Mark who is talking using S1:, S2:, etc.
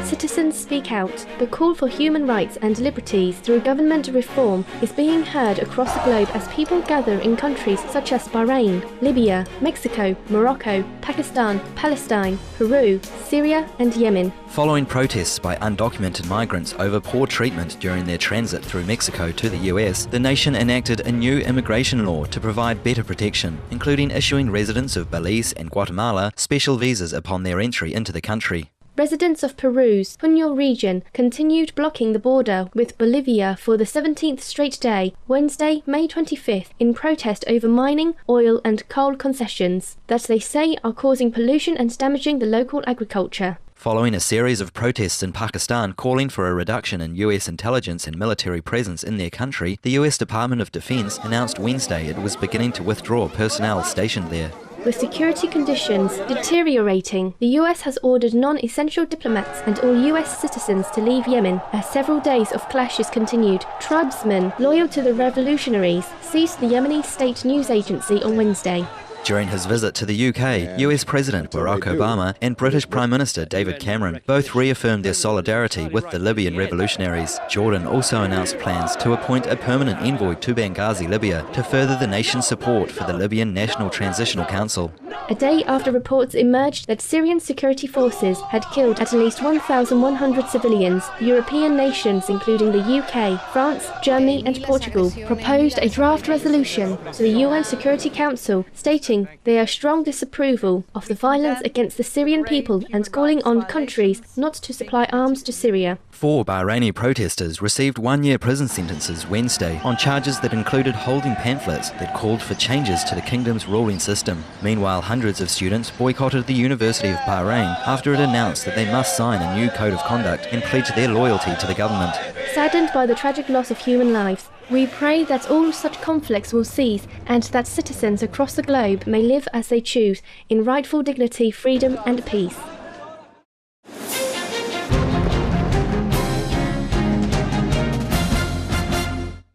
S1: Citizens speak out. The call for human rights and liberties through government reform is being heard across the globe as people gather in countries such as Bahrain, Libya, Mexico, Morocco, Pakistan, Palestine, Peru, Syria and Yemen.
S2: Following protests by undocumented migrants over poor treatment during their transit through Mexico to the US, the nation enacted a new immigration law to provide better protection, including issuing residents of Belize and Guatemala special visas upon their entry into the country.
S1: Residents of Peru's Puno region continued blocking the border with Bolivia for the 17th straight day, Wednesday, May 25th, in protest over mining, oil and coal concessions that they say are causing pollution and damaging the local agriculture.
S2: Following a series of protests in Pakistan calling for a reduction in US intelligence and military presence in their country, the US Department of Defense announced Wednesday it was beginning to withdraw personnel stationed there.
S1: With security conditions deteriorating, the US has ordered non-essential diplomats and all US citizens to leave Yemen as several days of clashes continued. Tribesmen loyal to the revolutionaries seized the Yemeni state news agency on Wednesday.
S2: During his visit to the UK, US President Barack Obama and British Prime Minister David Cameron both reaffirmed their solidarity with the Libyan revolutionaries. Jordan also announced plans to appoint a permanent envoy to Benghazi, Libya, to further the nation's support for the Libyan National Transitional Council.
S1: A day after reports emerged that Syrian security forces had killed at least 1,100 civilians, European nations including the UK, France, Germany and Portugal proposed a draft resolution to the UN Security Council stating their strong disapproval of the violence against the Syrian people and calling on countries not to supply arms to Syria.
S2: 4 Bahraini protesters received 1-year prison sentences Wednesday on charges that included holding pamphlets that called for changes to the kingdom's ruling system. Meanwhile, hundreds of students boycotted the University of Bahrain after it announced that they must sign a new code of conduct and pledge their loyalty to the government.
S1: Saddened by the tragic loss of human lives, we pray that all such conflicts will cease and that citizens across the globe may live as they choose in rightful dignity, freedom and peace.